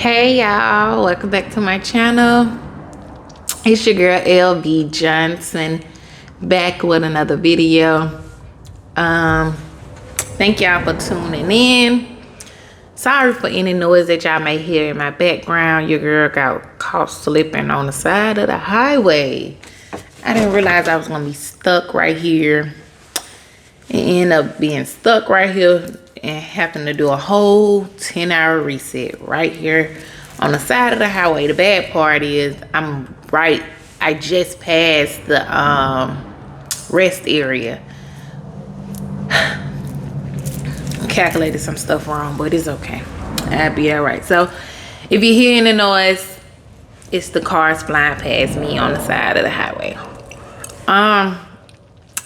Hey y'all, welcome back to my channel. It's your girl LB Johnson back with another video. Thank y'all for tuning in. Sorry for any noise that y'all may hear in my background. Your girl got caught slipping on the side of the highway. I didn't realize I was gonna be stuck right here and end up being stuck right here and having to do a whole 10-hour reset right here on the side of the highway. The bad part is I just passed the rest area. Calculated some stuff wrong, but it's okay. I'll be all right. So if you hear any noise, it's the cars flying past me on the side of the highway.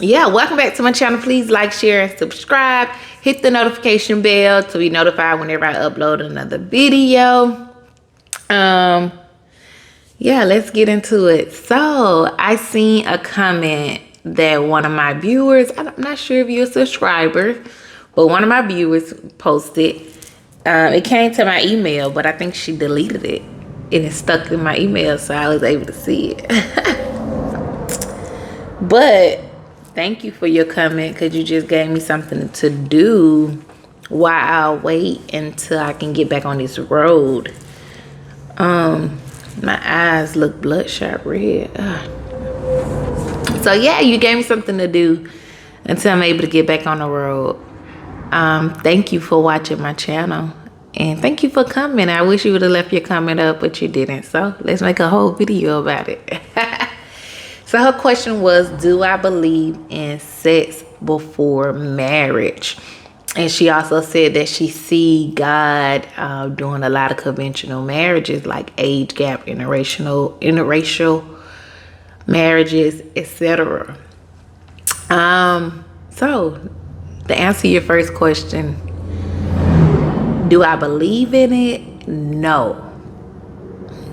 Yeah, welcome back to my channel. Please like, share, and subscribe. Hit the notification bell to be notified whenever I upload another video. Yeah, let's get into it. So I seen a comment that one of my viewers, I'm not sure if you're a subscriber, but one of my viewers posted. It came to my email, but I think she deleted it and it's stuck in my email, so I was able to see it. But thank you for your comment, because you just gave me something to do while I wait until I can get back on this road. My eyes look bloodshot red. So yeah, you gave me something to do until I'm able to get back on the road. Thank you for watching my channel, and thank you for coming. I wish you would have left your comment up, but you didn't, so let's make a whole video about it. So her question was, do I believe in sex before marriage? And she also said that she see God doing a lot of conventional marriages, like age gap, interracial marriages, etc. So to answer your first question, do I believe in it? No.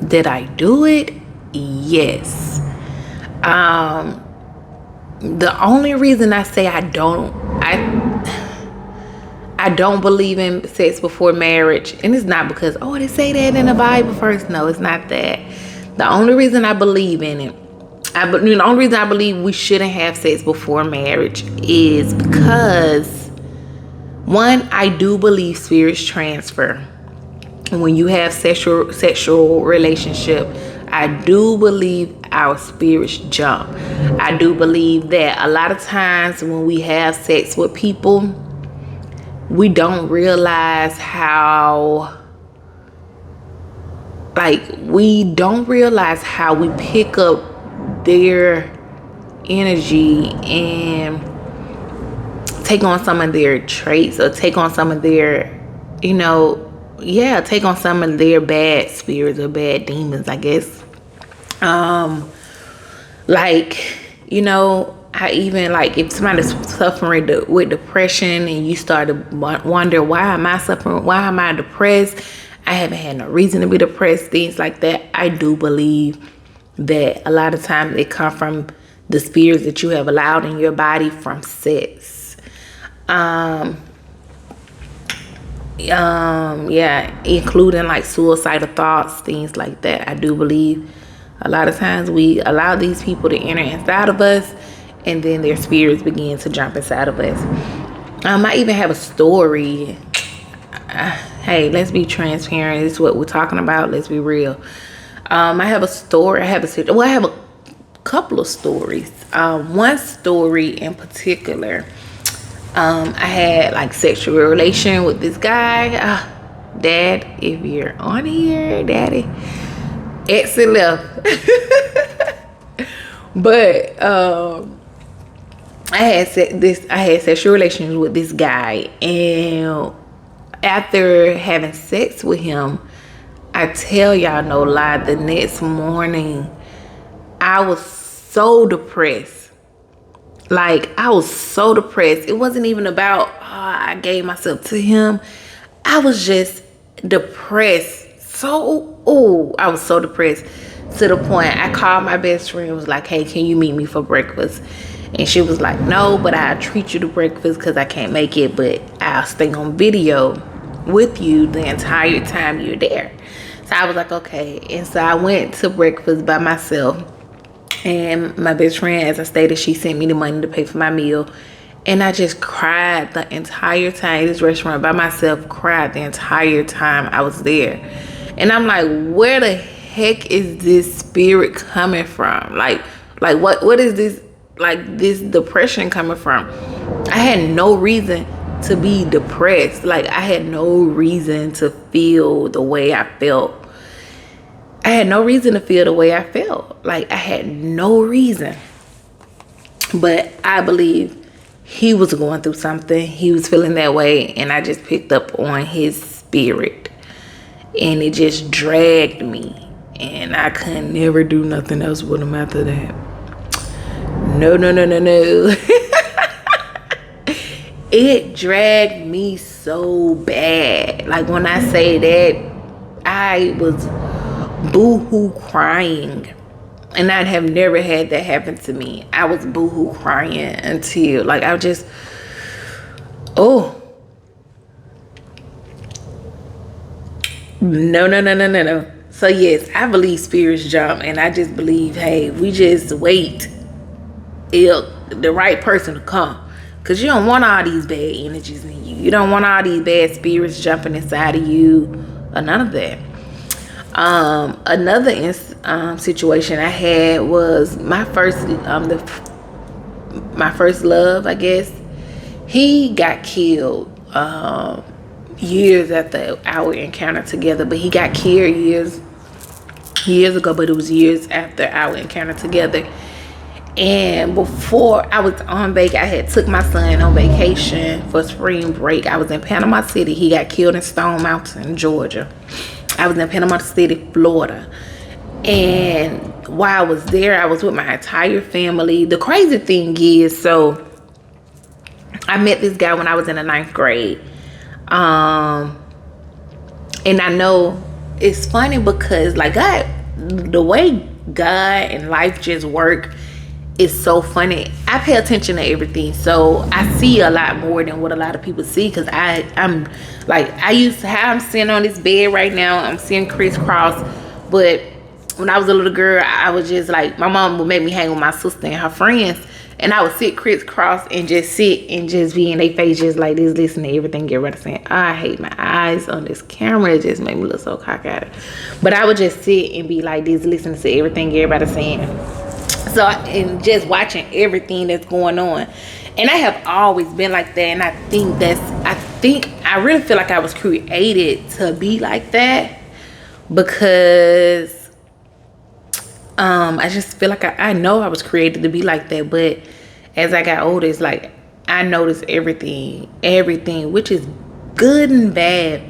Did I do it? Yes. The only reason I say I don't believe in sex before marriage, and it's not because, oh, they say that in the Bible first. No, it's not that. The only reason I believe in it, the only reason I believe we shouldn't have sex before marriage is because, one, I do believe spirits transfer. When you have sexual relationship, I do believe our spirits jump. I do believe that a lot of times when we have sex with people, we don't realize how, we pick up their energy and take on some of their traits, or take on some of their, take on some of their bad spirits or bad demons, I guess. I even, if somebody's suffering with depression and you start to wonder, why am I suffering? Why am I depressed? I haven't had no reason to be depressed, things like that. I do believe that a lot of times it comes from the spirits that you have allowed in your body from sex. Including like suicidal thoughts, things like that. I do believe a lot of times we allow these people to enter inside of us, and then their spirits begin to jump inside of us. I even have a story. Hey, let's be transparent. This is what we're talking about. Let's be real. I have a story. I have a couple of stories. One story in particular, I had sexual relation with this guy. Dad, if you're on here, Daddy, exit left. But I had sexual relations with this guy, and after having sex with him, I tell y'all no lie, the next morning I was so depressed. I was so depressed. It wasn't even about I gave myself to him. I was just depressed. I was so depressed to the point I called my best friend, was like, hey, can you meet me for breakfast? And she was like, no, but I'll treat you to breakfast because I can't make it, but I'll stay on video with you the entire time you're there. So I was like, okay. And so I went to breakfast by myself. And my best friend, as I stated, she sent me the money to pay for my meal. And I just cried the entire time. This restaurant by myself, cried the entire time I was there. And I'm like, where the heck is this spirit coming from? Like what is this, like, this depression coming from? I had no reason to be depressed. Like, I had no reason to feel the way I felt. I had no reason to feel the way I felt. Like, I had no reason. But I believe he was going through something. He was feeling that way. And I just picked up on his spirit. And it just dragged me. And I could never do nothing else with him after that. No. It dragged me so bad. Like, when I say that, I was boo-hoo crying. And I have never had that happen to me. I was boo-hoo crying until, like, I just, oh. No. So yes, I believe spirits jump, and I just believe, hey, we just wait till the right person to come. Because you don't want all these bad energies in you. You don't want all these bad spirits jumping inside of you, or none of that. Another situation I had was my first love, I guess. He got killed years after our encounter together, but he got killed years ago, but it was years after our encounter together. And before I was on I had took my son on vacation for spring break. I was in Panama City. He got killed in Stone Mountain, Georgia. I was in Panama City, Florida. And while I was there, I was with my entire family. The crazy thing is, so I met this guy when I was in the 9th grade. And I know it's funny because, like, God, the way God and life just work is so funny. I pay attention to everything, so I see a lot more than what a lot of people see. Because I'm like, I'm sitting on this bed right now, I'm seeing crisscross. But when I was a little girl, I was just like, my mom would make me hang with my sister and her friends, and I would sit crisscross and just sit and just be in their face just like this, listening to everything everybody saying. I hate my eyes on this camera. It just made me look so cockeyed. But I would just sit and be like this, listening to everything everybody saying. So, and just watching everything that's going on. And I have always been like that. And I I really feel like I was created to be like that. Because I just feel like I know I was created to be like that. But as I got older, it's like I noticed everything, which is good and bad.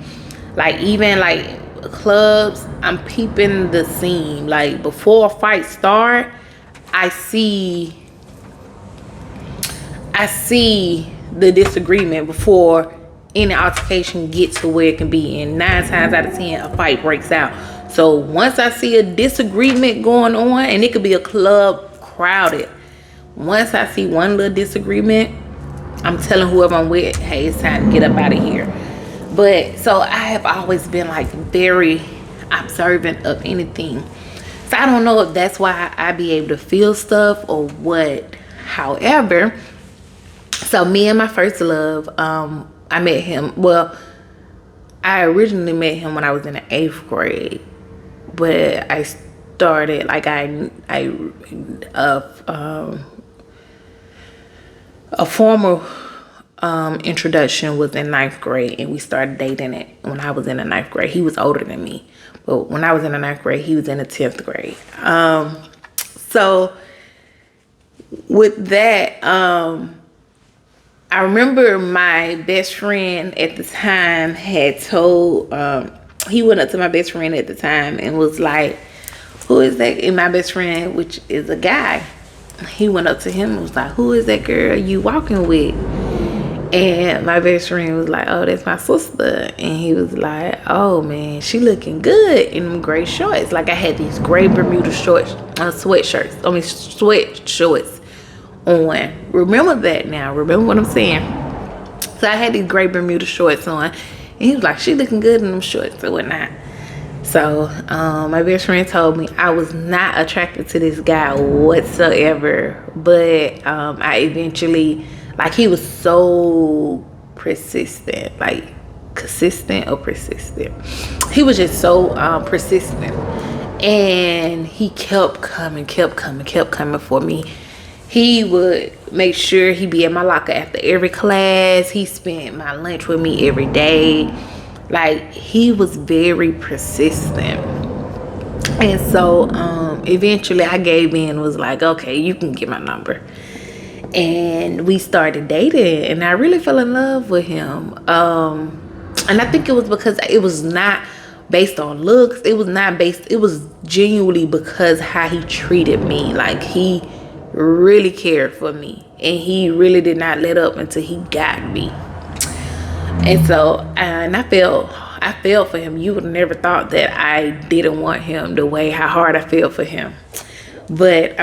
Like, even like clubs, I'm peeping the scene. Like, before a fight start, I see the disagreement before any altercation gets to where it can be. And 9 times out of 10, a fight breaks out. So once I see a disagreement going on, and it could be a club crowded, once I see one little disagreement, I'm telling whoever I'm with, hey, it's time to get up out of here. But so I have always been like very observant of anything. So I don't know if that's why I be able to feel stuff or what. However, so me and my first love, I met him. Well, I originally met him when I was in the 8th grade, but I started like a formal introduction was in 9th grade, and we started dating it when I was in the 9th grade. He was older than me, but when I was in the 9th grade, he was in the 10th grade. So with that, I remember my best friend at the time had told, he went up to my best friend at the time and was like, who is that? And my best friend, which is a guy, he went up to him and was like, who is that girl you walking with? And my best friend was like, oh, that's my sister. And he was like, oh man, she looking good in them gray shorts. Like, I had these gray Bermuda shorts, sweat shorts on. Remember that now. Remember what I'm saying. So I had these gray Bermuda shorts on. And he was like, she looking good in them shorts or whatnot. So my best friend told me I was not attracted to this guy whatsoever, but I eventually, like, he was so persistent, like consistent or persistent. He was just so persistent, and he kept coming for me. He would make sure he be at my locker after every class. He spent my lunch with me every day. Like, he was very persistent. And so eventually I gave in and was like, okay, you can get my number. And we started dating, and I really fell in love with him. And I think it was because it was not based on looks. It was genuinely because how he treated me. Like, he really cared for me, and he really did not let up until he got me. And so, and I felt for him. You would have never thought that I didn't want him the way how hard I felt for him. But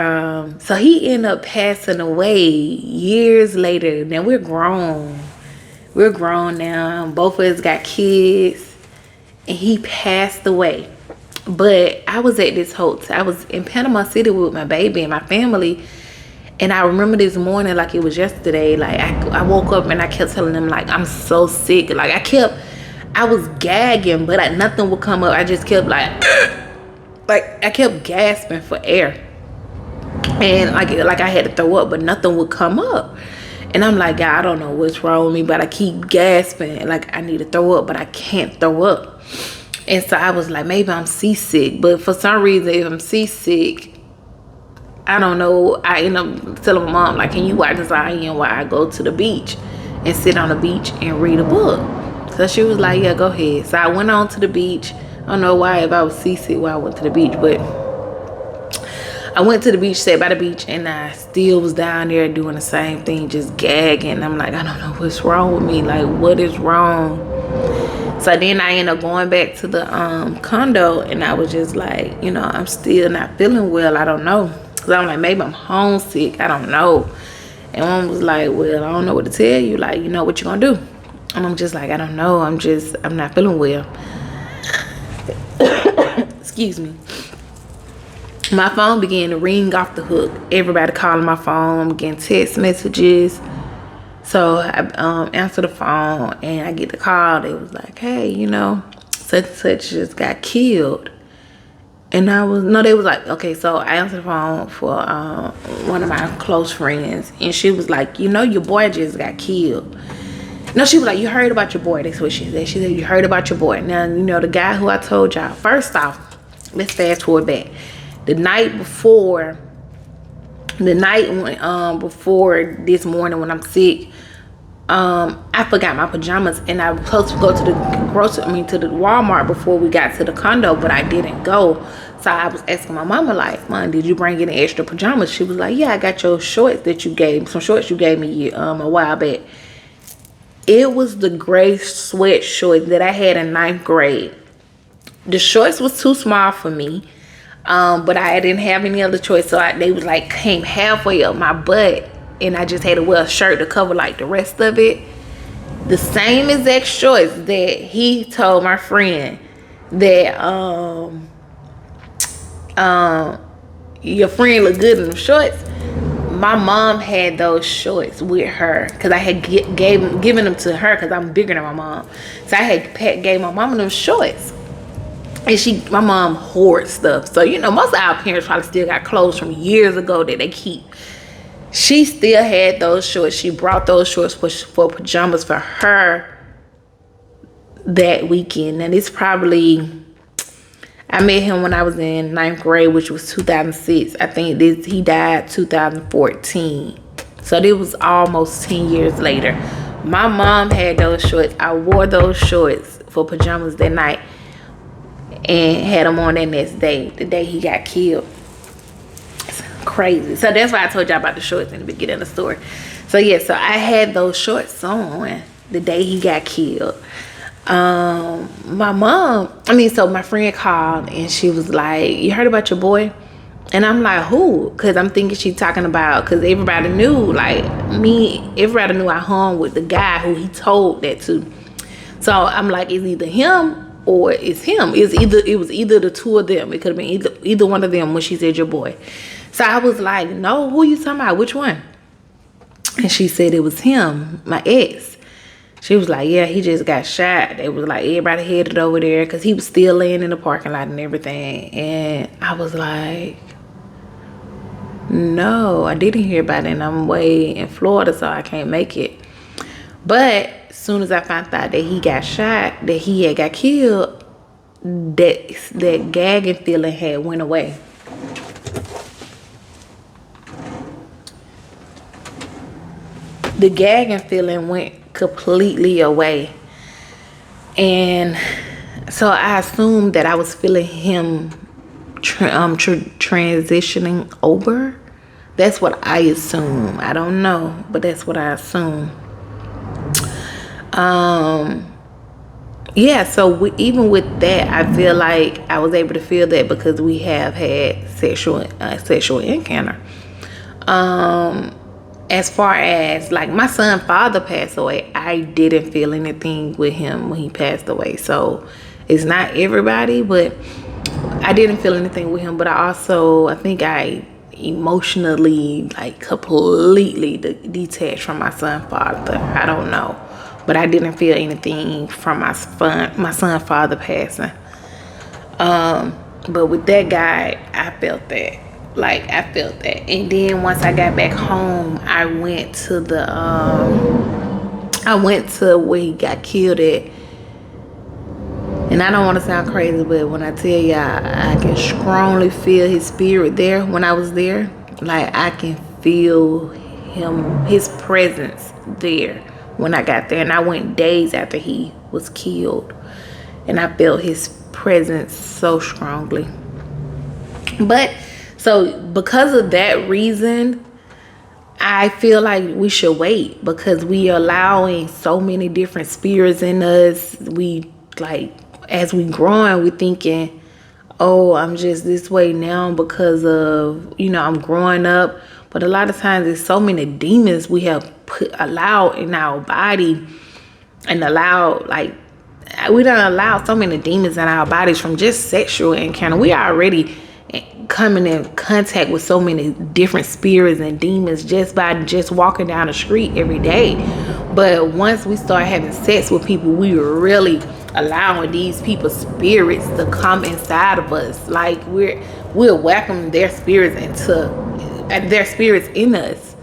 so he ended up passing away years later. Now we're grown now. Both of us got kids, and he passed away. But I was at this hotel. I was in Panama City with my baby and my family. And I remember this morning like it was yesterday. Like, I woke up and I kept telling them, like, I'm so sick. Like, I was gagging, but nothing would come up. I just kept like I kept gasping for air. And like I had to throw up, but nothing would come up. And I'm like, God, I don't know what's wrong with me, but I keep gasping. Like, I need to throw up, but I can't throw up. And so I was like, maybe I'm seasick. But for some reason, if I'm seasick, I don't know, I end up telling my mom, like, can you watch this IN while I go to the beach and sit on the beach and read a book? So she was like, yeah, go ahead. So I went on to the beach. I don't know why, if I was seasick while I went to the beach, but I went to the beach, sat by the beach, and I still was down there doing the same thing, just gagging. I'm like, I don't know what's wrong with me. Like, what is wrong? So then I ended up going back to the condo, and I was just like, I'm still not feeling well. I don't know. Cause I'm like, maybe I'm homesick. I don't know. And mom was like, well, I don't know what to tell you. Like, what you gonna do? And I'm just like, I don't know. I'm not feeling well. Excuse me. My phone began to ring off the hook. Everybody calling my phone. I'm getting text messages. So I answered the phone, and I get the call. They was like, hey, such and such just got killed. And they was like, okay. So I answered the phone for one of my close friends, and she was like, your boy just got killed. No, she was like, you heard about your boy? That's what she said. She said, you heard about your boy. Now, the guy who I told y'all. First off, let's fast forward back. The night before this morning when I'm sick, I forgot my pajamas, and I was supposed to go to the Walmart before we got to the condo, but I didn't go. So I was asking my mama, like, Mom, did you bring any extra pajamas? She was like, yeah, I got your shorts that you gave, some shorts you gave me a while back. It was the gray sweat shorts that I had in 9th grade. The shorts was too small for me. But I didn't have any other choice, so they was like came halfway up my butt, and I just had to wear a shirt to cover like the rest of it. The same exact shorts that he told my friend that your friend looked good in them shorts. My mom had those shorts with her because I had given them to her because I'm bigger than my mom. So I had gave my mom them shorts. And my mom hoards stuff. So, most of our parents probably still got clothes from years ago that they keep. She still had those shorts. She brought those shorts for pajamas for her that weekend. And it's probably, I met him when I was in 9th grade, which was 2006. I think he died 2014. So it was almost 10 years later. My mom had those shorts. I wore those shorts for pajamas that night, and had him on that next day, the day he got killed. It's crazy. So that's why I told y'all about the shorts in the beginning of the story. So yeah, so I had those shorts on the day he got killed. So my friend called, and she was like, you heard about your boy? And I'm like, who? Because I'm thinking she talking about, because everybody knew, everybody knew I hung with the guy who he told that to. So I'm like, it's either him or it's him. It was either the two of them. It could have been either one of them when she said your boy. So I was like, no, who you talking about? Which one? And she said it was him, my ex. She was like, yeah, he just got shot. It was like everybody headed over there because he was still laying in the parking lot and everything. And I was like, no, I didn't hear about it. And I'm way in Florida, so I can't make it. But as soon as I found out that he got shot, that he had got killed, that gagging feeling had went away. The gagging feeling went completely away. And so I assumed that I was feeling him transitioning over. That's what I assume. I don't know, but that's what I assume. Yeah, so even with that, I feel like I was able to feel that because we have had sexual encounter. As far as like my son's father passed away, I didn't feel anything with him when he passed away. So it's not everybody, but I didn't feel anything with him. But I think I emotionally like completely detached from my son's father. I don't know, but I didn't feel anything from my son's father passing. But with that guy, I felt that. And then once I got back home, I went to where he got killed at. And I don't want to sound crazy, but when I tell y'all, I can strongly feel his spirit there when I was there. Like I can feel his presence there when I got there. And I went days after he was killed. And I felt his presence so strongly. But so because of that reason, I feel like we should wait because we are allowing so many different spirits in us. We like, as we growing, we thinking, oh, I'm just this way now because of, I'm growing up. But a lot of times there's so many demons we have allowed in our body and we don't allow so many demons in our bodies from just sexual encounter. We already coming in contact with so many different spirits and demons just by walking down the street every day. But once we start having sex with people, we are really allowing these people's spirits to come inside of us. Like we're welcoming their spirits in us.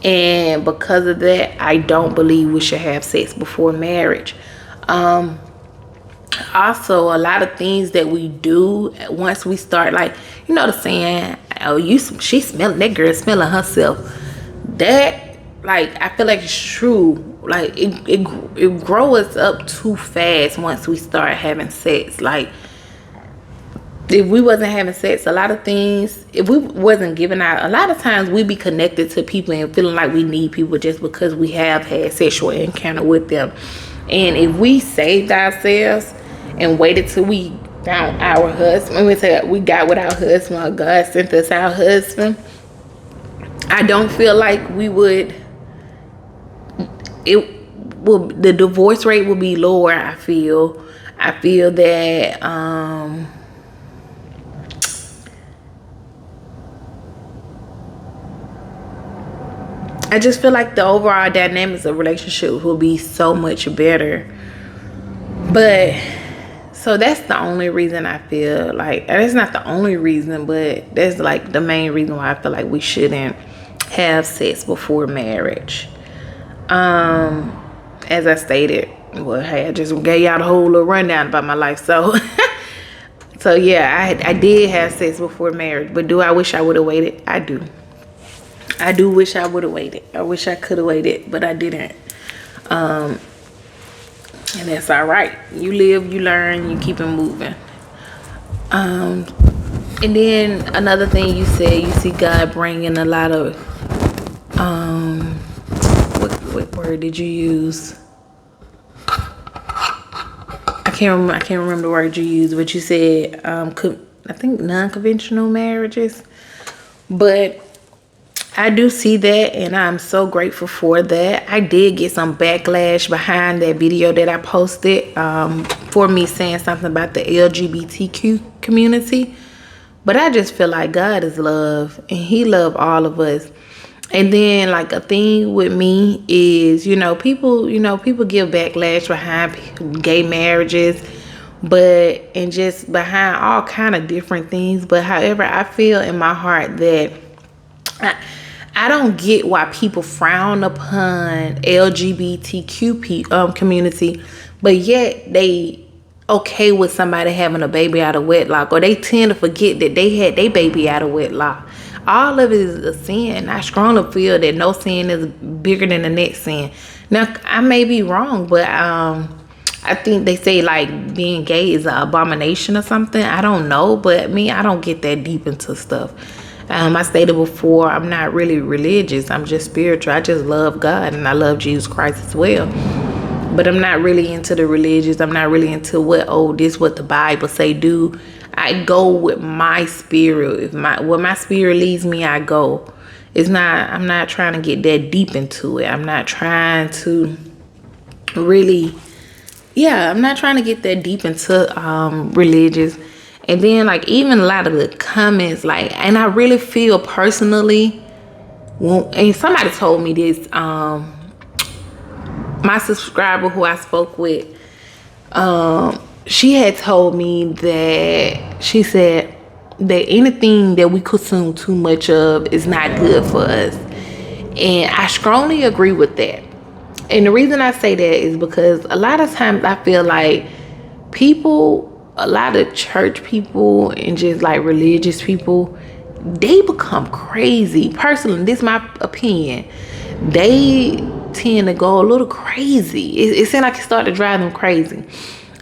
And because of that, I don't believe we should have sex before marriage. Also, a lot of things that we do once we start, like, the saying, oh, that girl smelling herself. That, like, I feel like it's true. Like, it grows us up too fast once we start having sex. Like, if we wasn't having sex, a lot of things, if we wasn't giving out, a lot of times we be connected to people and feeling like we need people just because we have had sexual encounter with them. And if we saved ourselves and waited till we found our husband, we got with our husband, or God sent us our husband, I don't feel like we would, the divorce rate will be lower. I feel that I just feel like the overall dynamics of relationships will be so much better. But so that's the only reason I feel like, and it's not the only reason, but that's like the main reason why I feel like we shouldn't have sex before marriage. As I stated, well, hey, I just gave y'all the whole little rundown about my life. So yeah, I did have sex before marriage, but do I wish I would have waited? I do wish I would have waited. I wish I could have waited, but I didn't. And that's all right. You live, you learn, you keep it moving. And then another thing you said, you see God bringing a lot of, what word did you use? I can't remember the word you used, but you said, I think non-conventional marriages. But I do see that, and I'm so grateful for that. I did get some backlash behind that video that I posted, for me saying something about the LGBTQ community. But I just feel like God is love, and He loved all of us. And then, like, a thing with me is, people give backlash behind gay marriages, and just behind all kind of different things. But however, I feel in my heart that I don't get why people frown upon LGBTQ community, but yet they okay with somebody having a baby out of wedlock, or they tend to forget that they had their baby out of wedlock. All of it is a sin. I strongly feel that no sin is bigger than the next sin. Now, I may be wrong, but I think they say like being gay is an abomination or something. I don't know, but I don't get that deep into stuff. I stated before, I'm not really religious. I'm just spiritual. I just love God, and I love Jesus Christ as well. But I'm not really into the religious. I'm not really into what the Bible say do. I go with my spirit. If where my spirit leads me, I go. I'm not trying to get that deep into it. I'm not trying to get that deep into religious. And then, like, even a lot of the comments, like, and I really feel personally, and somebody told me this, my subscriber who I spoke with, she had told me that, she said that anything that we consume too much of is not good for us. And I strongly agree with that. And the reason I say that is because a lot of times I feel like a lot of church people and just like religious people, they become crazy. Personally, this is my opinion. They tend to go a little crazy. It seems like it started to drive them crazy.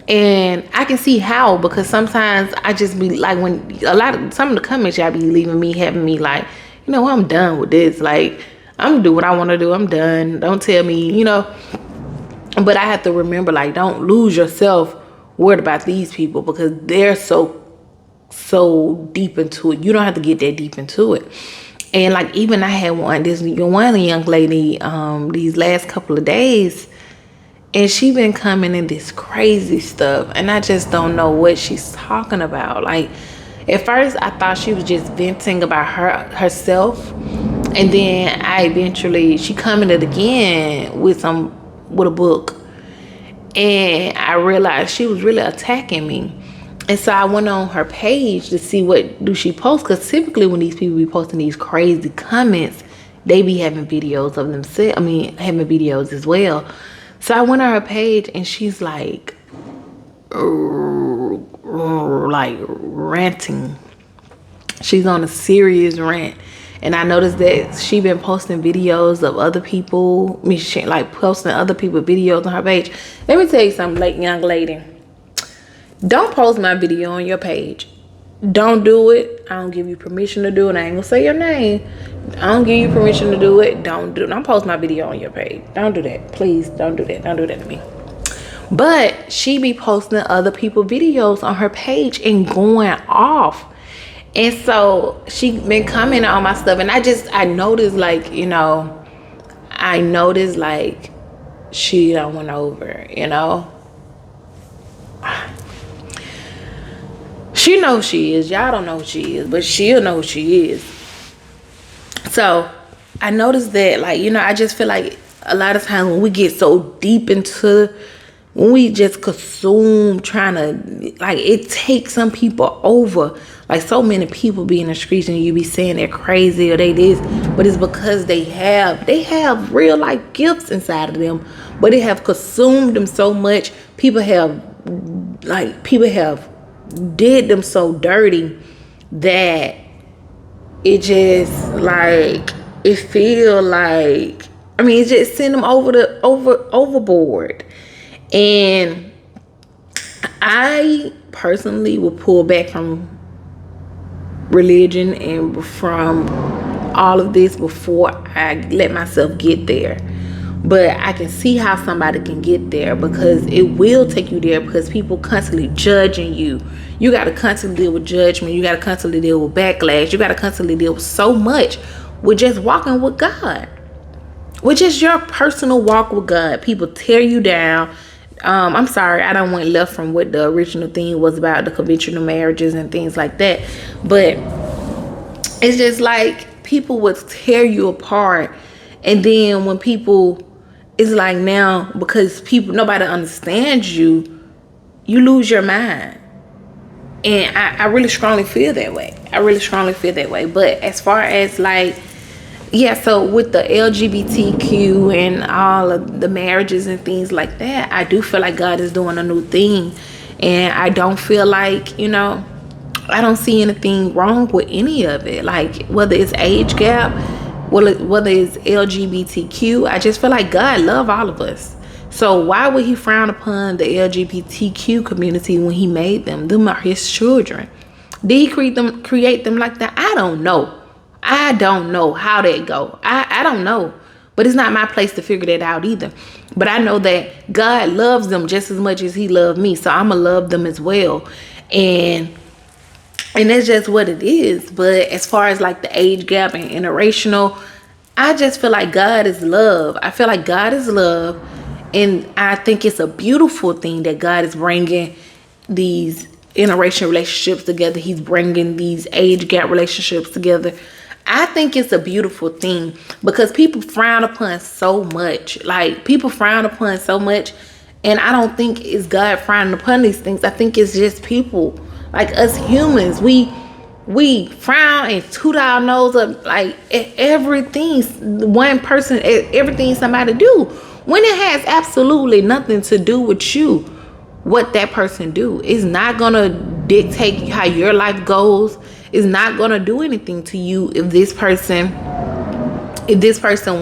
And I can see how, because sometimes I just be like, some of the comments y'all be leaving me, having me like, I'm done with this. Like, I'm gonna do what I want to do. I'm done. Don't tell me, But I have to remember, like, don't lose yourself worried about these people, because they're so deep into it. You don't have to get that deep into it. And like, even I had one young lady these last couple of days, and she been coming in this crazy stuff, and I just don't know what she's talking about. Like, at first I thought she was just venting about herself, and then she coming it again with a book. And I realized she was really attacking me. And so I went on her page to see what do she post. Because typically when these people be posting these crazy comments, they be having videos of themselves. Having videos as well. So I went on her page, and she's like ranting. She's on a serious rant. And I noticed that she been posting videos of other people. Posting other people's videos on her page. Let me tell you something, young lady. Don't post my video on your page. Don't do it. I don't give you permission to do it. I ain't gonna say your name. I don't give you permission to do it. Don't post my video on your page. Don't do that. Please don't do that. Don't do that to me. But she be posting other people's videos on her page and going off. And so she been commenting on my stuff, and I noticed like she done went over, She knows she is. Y'all don't know who she is, but she'll know who she is. So I noticed that, I just feel like a lot of times when we get so deep into, when we just consume, trying to, it takes some people over. Like, so many people be in the streets, and you be saying they're crazy or they this, but it's because they have real life gifts inside of them, but they have consumed them so much. People have did them so dirty that it just it feel like, it just send them overboard. And I personally will pull back from religion and from all of this before I let myself get there. But I can see how somebody can get there, because it will take you there, because people constantly judging you. You got to constantly deal with judgment. You got to constantly deal with backlash. You got to constantly deal with so much with just walking with God, which is your personal walk with God. People tear you down. I'm sorry, I don't went left from what the original thing was about, the conventional marriages and things like that. But it's just like people would tear you apart. And then when people, it's like now, because people, nobody understands you, you lose your mind. And I really strongly feel that way. I really strongly feel that way. But as far as like, yeah, so with the LGBTQ and all of the marriages and things like that, I do feel like God is doing a new thing. And I don't feel like, I don't see anything wrong with any of it. Like, whether it's age gap, whether it's LGBTQ, I just feel like God love all of us. So why would he frown upon the LGBTQ community when he made them? Them are his children. Did he create them like that? I don't know. I don't know how that go. I don't know. But it's not my place to figure that out either. But I know that God loves them just as much as he loved me. So I'm going to love them as well. And that's just what it is. But as far as like the age gap and interracial, I just feel like God is love. I feel like God is love. And I think it's a beautiful thing that God is bringing these interracial relationships together. He's bringing these age gap relationships together. I think it's a beautiful thing because people frown upon so much. Like, people frown upon so much. And I don't think it's God frowning upon these things. I think it's just people, like us humans. We frown and toot our nose up like everything one person, everything somebody do, when it has absolutely nothing to do with you. What that person do is not gonna dictate how your life goes. It's not gonna do anything to you if this person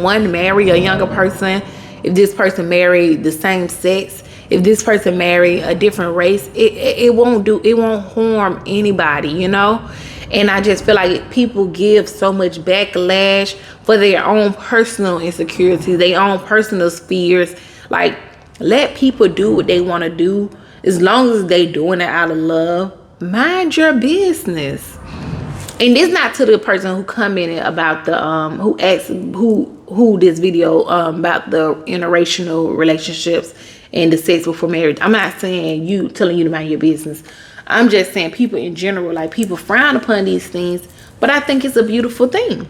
want to marry a younger person, if this person marry the same sex, if this person marry a different race. It won't harm anybody, And I just feel like people give so much backlash for their own personal insecurities, their own personal fears. Like, let people do what they want to do. As long as they doing it out of love, mind your business. And it's not to the person who commented about the who asked who this video about the interracial relationships and the sex before marriage. I'm not saying telling you to mind your business. I'm just saying people in general, like, people frown upon these things, but I think it's a beautiful thing.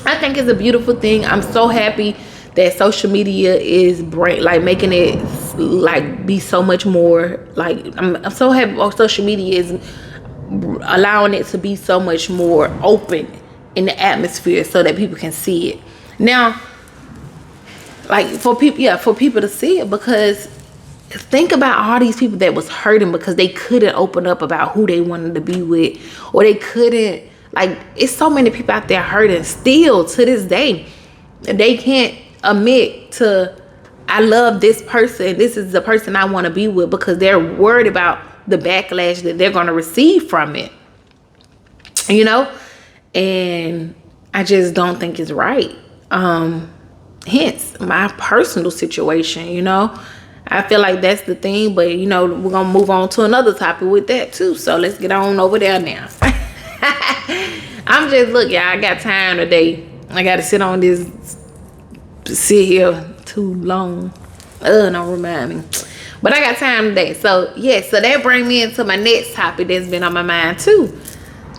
I think it's a beautiful thing. I'm so happy that social media is making it like be so much more. Like, I'm so happy social media is allowing it to be so much more open in the atmosphere so that people can see it. Now, like, for people to see it, because think about all these people that was hurting because they couldn't open up about who they wanted to be with, or they couldn't, like, it's so many people out there hurting still to this day. They can't admit to, I love this person, this is the person I want to be with, because they're worried about the backlash that they're going to receive from it, and I just don't think it's right. Hence my personal situation, I feel like that's the thing, but we're gonna move on to another topic with that too, so let's get on over there now. Look, y'all, I got time today. I gotta sit here too long. Don't remind me. But I got time today. So so that brings me into my next topic that's been on my mind too.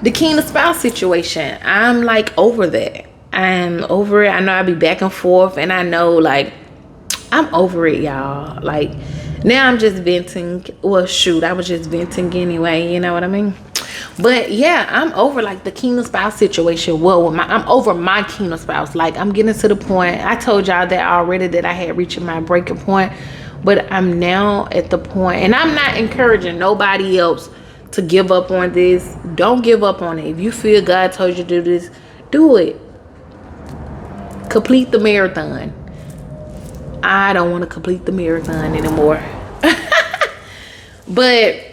The king of spouse situation. I'm like over that. I'm over it. I know I'll be back and forth, and I know, like, I'm over it, y'all. Like, now I'm just venting. Well, shoot, I was just venting anyway, you know what I mean? But yeah, I'm over like the king of spouse situation. Well, I'm over my king of spouse. Like, I'm getting to the point. I told y'all that already, that I had reached my breaking point. But I'm now at the point, and I'm not encouraging nobody else to give up on this. Don't give up on it. If you feel God told you to do this, do it. Complete the marathon. I don't want to complete the marathon anymore. But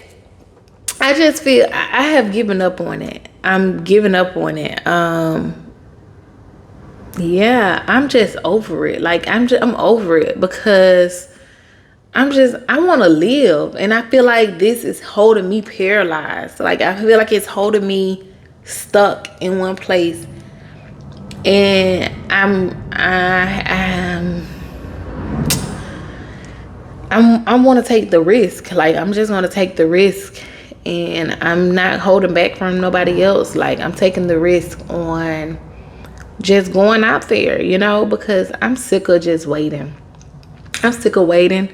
I just feel I have given up on it. I'm giving up on it. Yeah, I'm just over it. Like, I'm over it, because I want to live, and I feel like this is holding me paralyzed. Like, I feel like it's holding me stuck in one place. And I want to take the risk. Like, I'm just going to take the risk, and I'm not holding back from nobody else. Like, I'm taking the risk on just going out there, you know, because I'm sick of just waiting. I'm sick of waiting.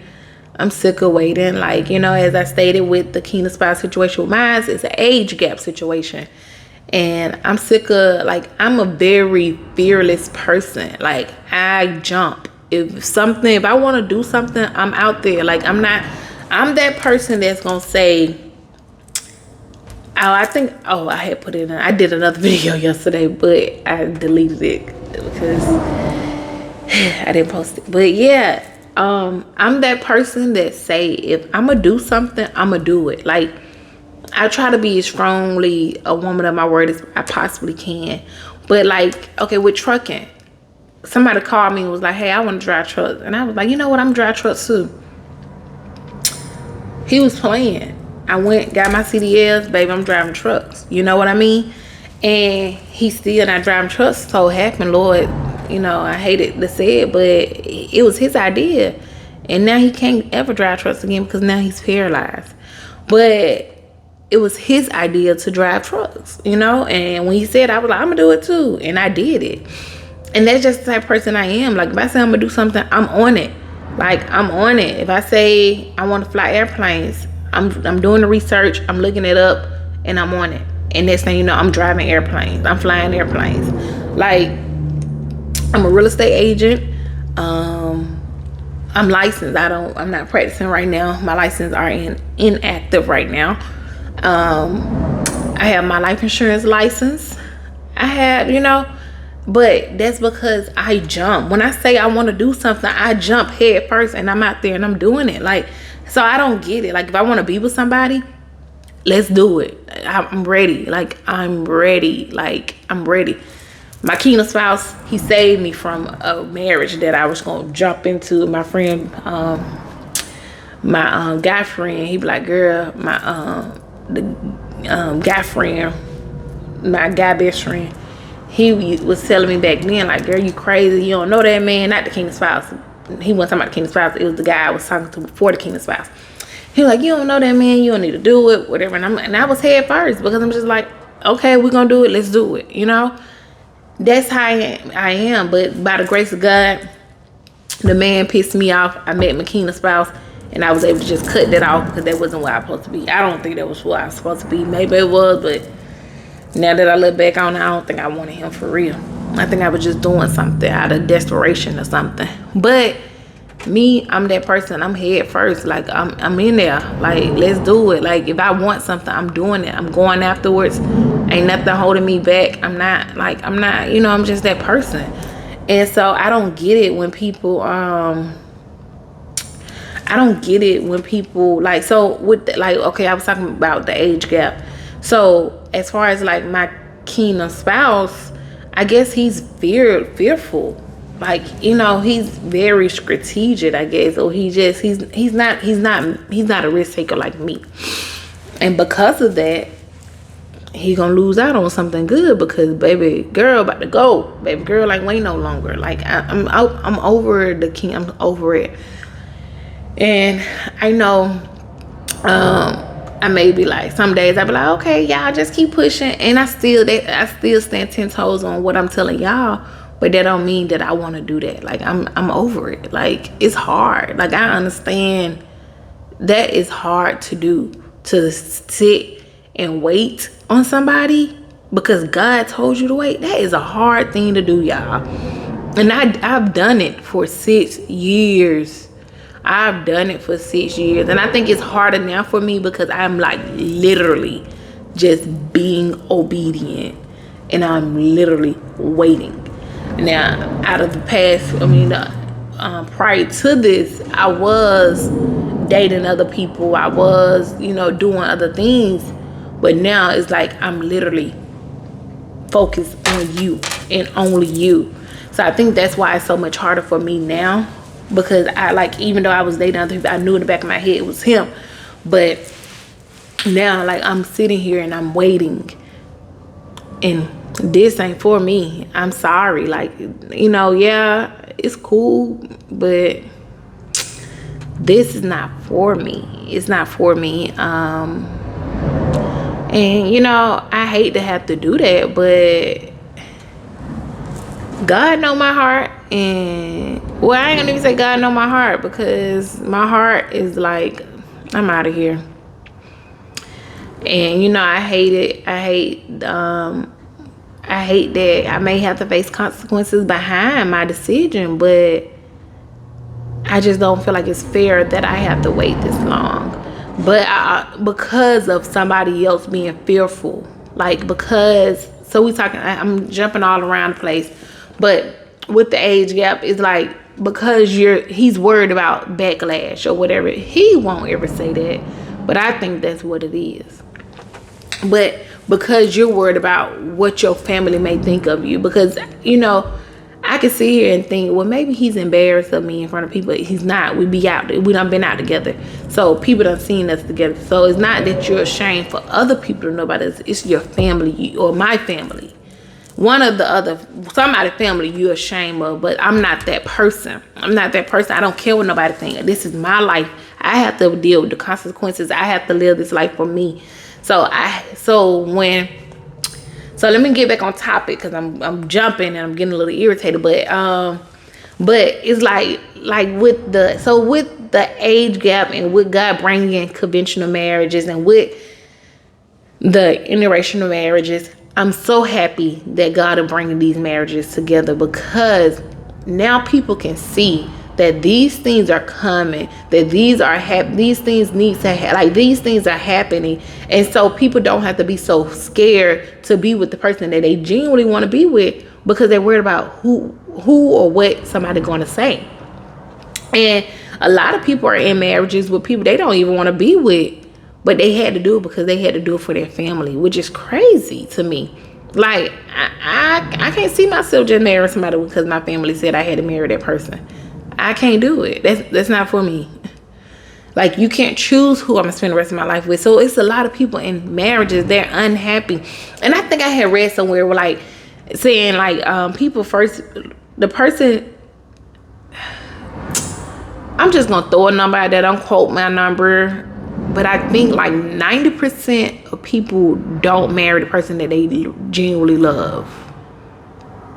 I'm sick of waiting. Like, you know, as I stated with the Keener Spy situation with mine, it's an age gap situation. And I'm sick of, like, I'm a very fearless person. Like, I jump. If I want to do something, I'm out there. Like, I'm that person that's going to say, I had put it in. I did another video yesterday, but I deleted it because I didn't post it. But yeah, I'm that person that say, if I'm gonna do something, I'm gonna do it. Like, I try to be as strongly a woman of my word as I possibly can. But like, okay, with trucking, somebody called me and was like, hey, I want to drive trucks. And I was like, you know what, I'm drive trucks too. He was playing. I went, got my CDLs, baby, I'm driving trucks. You know what I mean? And he still not driving trucks. So happened, Lord, you know, I hated to say it, but it was his idea. And now he can't ever drive trucks again because now he's paralyzed. But it was his idea to drive trucks, you know? And when he said, I was like, I'm gonna do it too. And I did it. And that's just the type of person I am. Like, if I say I'm gonna do something, I'm on it. Like, I'm on it. If I say I want to fly airplanes, I'm doing the research, I'm looking it up, and I'm on it. And next thing you know, I'm driving airplanes. I'm flying airplanes. Like, I'm a real estate agent. I'm licensed. I'm not practicing right now. My license are inactive right now. I have my life insurance license. I have, you know, but that's because I jump. When I say I want to do something, I jump head first, and I'm out there and I'm doing it. Like, so I don't get it. Like, if I want to be with somebody, let's do it. I'm ready. Like, I'm ready. Like, I'm ready. My Keener spouse, he saved me from a marriage that I was going to jump into. My friend, my guy friend, he be like, girl, guy friend, my guy best friend, he was telling me back then, like, girl, you crazy. You don't know that man. Not the Keener spouse. He wasn't talking about the Keener spouse. It was the guy I was talking to before the Keener spouse. He was like, you don't know that man. You don't need to do it, whatever. And I was head first because I'm just like, okay, we're going to do it. Let's do it, you know? That's how I am. But by the grace of God, the man pissed me off. I met my Keener spouse, and I was able to just cut that off because that wasn't where I was supposed to be. I don't think that was where I was supposed to be. Maybe it was, but now that I look back on it, I don't think I wanted him for real. I think I was just doing something out of desperation or something. But me, I'm that person. I'm head first. Like, I'm in there. Like, let's do it. Like, if I want something, I'm doing it. I'm going afterwards. Ain't nothing holding me back. I'm not, you know, I'm just that person. And so I don't get it when people, like, so with like, okay, I was talking about the age gap. So as far as like my Keener spouse, I guess he's fearful. Like, you know, he's very strategic, I guess. Or he's not a risk taker like me. And because of that, he gonna lose out on something good because baby girl about to go. Baby girl ain't wait no longer. Like, I'm over the king. I'm over it. And I know, I may be like, some days I be like, okay, y'all just keep pushing. And I still stand 10 toes on what I'm telling y'all. But that don't mean that I want to do that. Like, I'm over it. Like, it's hard. Like, I understand that is hard to do, to sit and wait on somebody because God told you to wait. That is a hard thing to do, y'all. And I've done it for 6 years. I've done it for 6 years. And I think it's harder now for me because I'm like literally just being obedient. And I'm literally waiting. Now, out of the past, prior to this, I was dating other people. I was, you know, doing other things. But now it's like I'm literally focused on you and only you. So I think that's why it's so much harder for me now. Because I, like, even though I was dating other people, I knew in the back of my head it was him. But now, like, I'm sitting here and I'm waiting. And this ain't for me. I'm sorry. Like, yeah, it's cool, but this is not for me. It's not for me. And I hate to have to do that, but God know my heart. And well, I ain't gonna even say God know my heart, because my heart is like, I'm out of here. And I hate it. I hate that I may have to face consequences behind my decision, but I just don't feel like it's fair that I have to wait this long. But because of somebody else being fearful, so we talking, I'm jumping all around the place, but with the age gap, it's like, because he's worried about backlash or whatever. He won't ever say that, but I think that's what it is. But because you're worried about what your family may think of you, because I can sit here and think, well, maybe he's embarrassed of me in front of people. He's not. We done been out together, so people done seen us together. So it's not that you're ashamed for other people to know about us. It's your family or my family. Somebody's family you're ashamed of, but I'm not that person. I don't care what nobody thinks. This is my life. I have to deal with the consequences. I have to live this life for me. So let me get back on topic, because I'm jumping and I'm getting a little irritated. But it's like with the age gap, and with God bringing in conventional marriages, and with the interracial marriages, I'm so happy that God is bringing these marriages together, because now people can see that these things are coming, that these things are happening. And so people don't have to be so scared to be with the person that they genuinely want to be with, because they're worried about who or what somebody going to say. And a lot of people are in marriages with people they don't even want to be with, but they had to do it because they had to do it for their family, which is crazy to me. Like, I can't see myself just marrying somebody because my family said I had to marry that person. I can't do it. That's not for me. Like, you can't choose who I'm gonna spend the rest of my life with. So it's a lot of people in marriages, they're unhappy. And I think I had read somewhere where saying people first, the person, I'm just gonna throw a number out there, don't quote my number, but I think 90% of people don't marry the person that they genuinely love.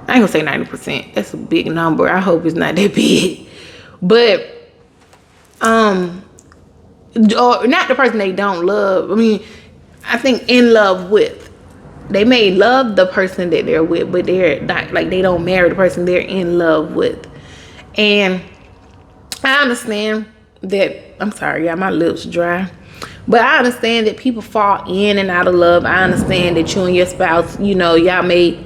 I ain't gonna say 90%. That's a big number. I hope it's not that big. But or not the person they don't love. I mean, I think in love with. They may love the person that they're with, but they're not, they don't marry the person they're in love with. And I understand that, I'm sorry, y'all, my lips dry. But I understand that people fall in and out of love. I understand that you and your spouse, y'all may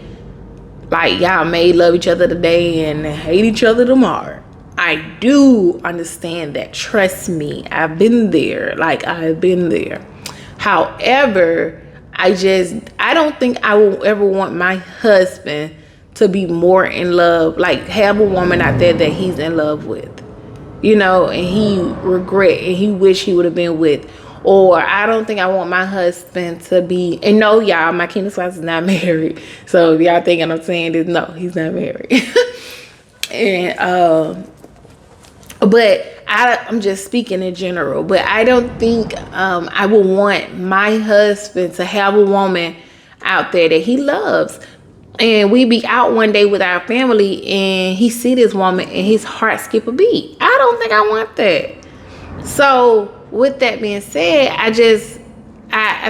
love each other today and hate each other tomorrow. I do understand that. Trust me, I've been there. However, I don't think I will ever want my husband to be more in love, have a woman out there that he's in love with, and he regret and he wish he would have been with. Or I don't think I want my husband to be, and no, y'all, my kingdom spouse is not married. So if y'all thinking I'm saying this, no, he's not married. And but I'm just speaking in general. But I don't think I would want my husband to have a woman out there that he loves, and we be out one day with our family, and he see this woman and his heart skip a beat. I don't think I want that. So with that being said, I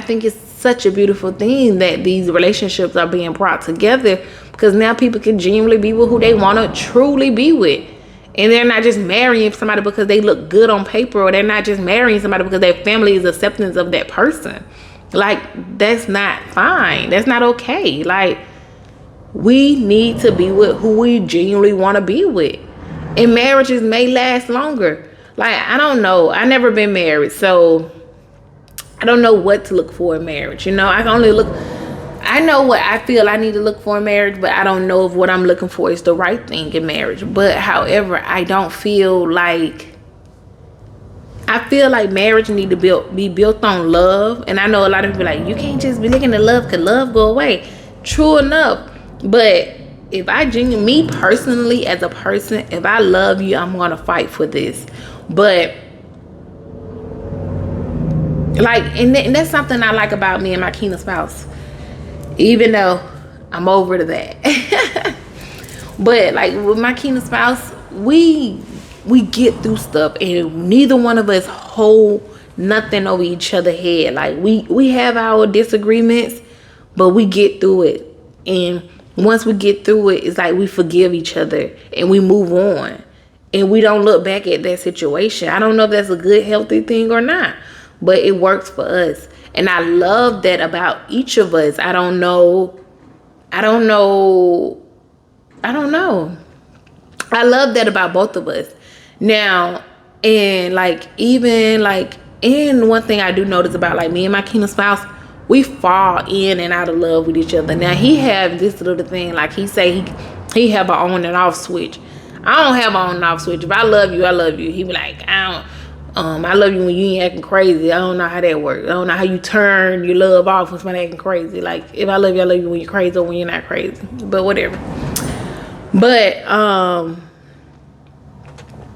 think it's such a beautiful thing that these relationships are being brought together, because now people can genuinely be with who they want to truly be with. And they're not just marrying somebody because they look good on paper, or they're not just marrying somebody because their family is acceptance of that person. That's not fine. That's not okay. We need to be with who we genuinely want to be with. And marriages may last longer. I don't know. I never been married, so I don't know what to look for in marriage. I can only I know what I feel I need to look for in marriage, but I don't know if what I'm looking for is the right thing in marriage. But however, I don't feel like marriage need to be built on love. And I know a lot of people you can't just be looking at love, because love go away. true enough. But if I genuinely, me personally, as a person, if I love you, I'm gonna fight for this. But like, and that's something I like about me and my kingdom spouse. Even though I'm over to that. But like with my kingdom spouse, we get through stuff, and neither one of us hold nothing over each other head. Like we have our disagreements, but we get through it. And once we get through it, it's like we forgive each other and we move on. And we don't look back at that situation. I don't know if that's a good, healthy thing or not, but it works for us. And I love that about each of us. I don't know. I love that about both of us. Now, and like, even like, and one thing I do notice about like me and my kingdom spouse, we fall in and out of love with each other. Now, he have this little thing, like he say he have an on and off switch. I don't have an on and off switch. If I love you, I love you. He be like, I love you when you ain't acting crazy. I don't know how that works. I don't know how you turn your love off when somebody acting crazy. Like, if I love you when you're crazy or when you're not crazy. But whatever.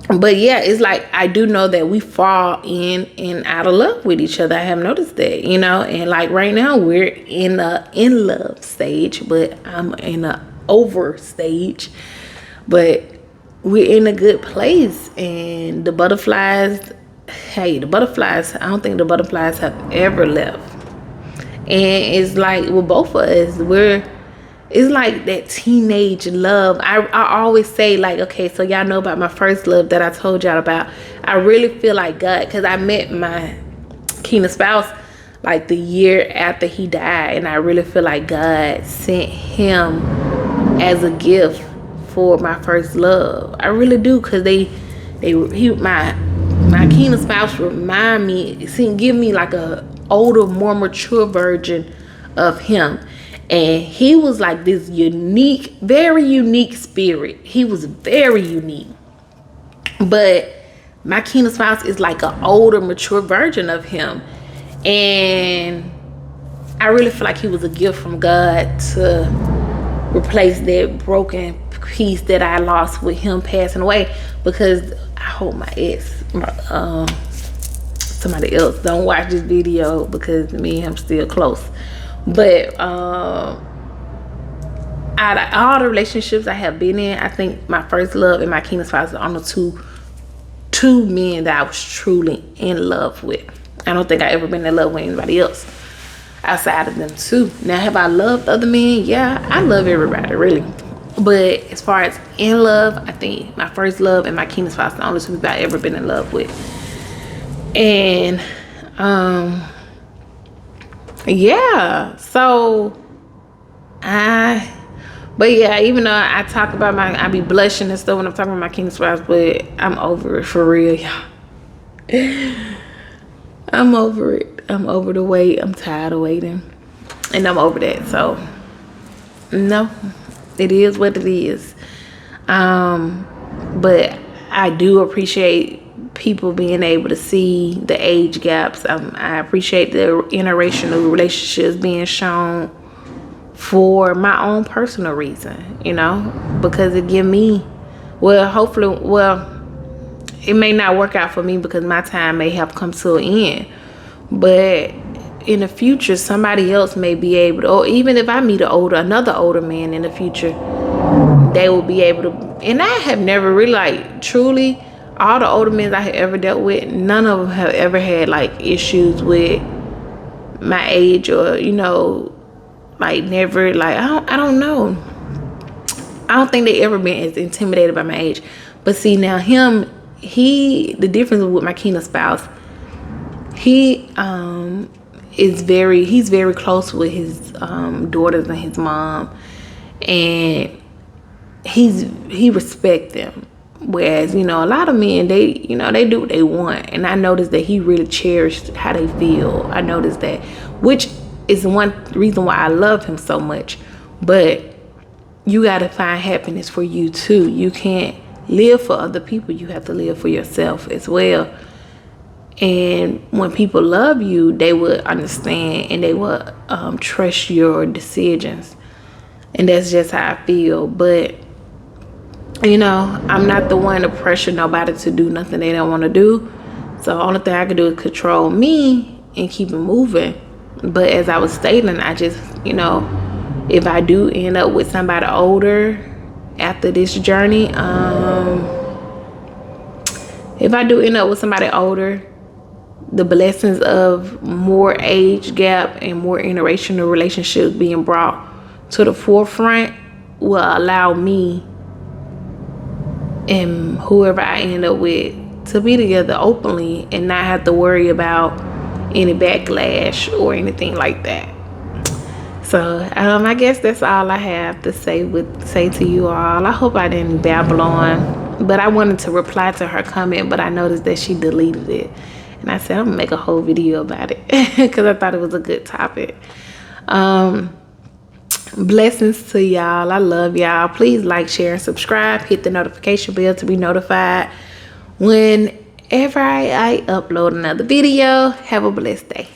But yeah, it's like, I do know that we fall in and out of love with each other. I have noticed that, and like right now we're in the in love stage, but I'm in the over stage. But we're in a good place, and the butterflies, I don't think the butterflies have ever left. And it's like with both of us, it's like that teenage love. I always say, like, okay, so y'all know about my first love that I told y'all about. I really feel like God, because I met my kingdom spouse like the year after he died, and I really feel like God sent him as a gift for my first love. I really do, because my kingdom spouse remind me, give me like a older, more mature version of him. And he was like this unique, very unique spirit. He was very unique. But my kingdom spouse is like an older, mature version of him. And I really feel like he was a gift from God to replace that broken piece that I lost with him passing away. Because I hope my ex, somebody else, don't watch this video, because me and him still close. But out of all the relationships I have been in, I think my first love and my kingdom spouse are on the two men that I was truly in love with. I don't think I ever been in love with anybody else outside of them two. Now, have I loved other men? Yeah, I love everybody, really. But as far as in love, I think my first love and my kingdom spouse are the only two people I ever been in love with. And yeah, so but yeah, even though I talk about I be blushing and stuff when I'm talking about my kingdom spouse, but I'm over it for real, y'all. I'm over it. I'm over the wait. I'm tired of waiting, and I'm over that. So no, it is what it is. But I do appreciate people being able to see the age gaps. I appreciate the interracial relationships being shown for my own personal reason, because it give me, it may not work out for me because my time may have come to an end, but in the future somebody else may be able to, or even if I meet another older man in the future, they will be able to. And I have never really, like, truly, all the older men I have ever dealt with, none of them have ever had like issues with my age, or like never, like, I don't know. I don't think they ever been as intimidated by my age. But see, now the difference with my kingdom spouse, he's very close with his daughters and his mom, and he respects them. Whereas, a lot of men, they do what they want. And I noticed that he really cherished how they feel. I noticed that, which is one reason why I love him so much. But you got to find happiness for you too. You can't live for other people. You have to live for yourself as well. And when people love you, they will understand, and they will trust your decisions. And that's just how I feel. But you know, I'm not the one to pressure nobody to do nothing they don't want to do. So the only thing I can do is control me and keep it moving. But as I was stating, I just, you know, if I do end up with somebody older after this journey, if I do end up with somebody older, the blessings of more age gap and more interracial relationships being brought to the forefront will allow me and whoever I end up with to be together openly and not have to worry about any backlash or anything like that. So I guess that's all I have to say to you all. I hope I didn't babble on, but I wanted to reply to her comment, but I noticed that she deleted it, and I said I'm gonna make a whole video about it because I thought it was a good topic. Blessings to y'all. I love y'all. Please like, share, and subscribe. Hit the notification bell to be notified whenever I upload another video. Have a blessed day.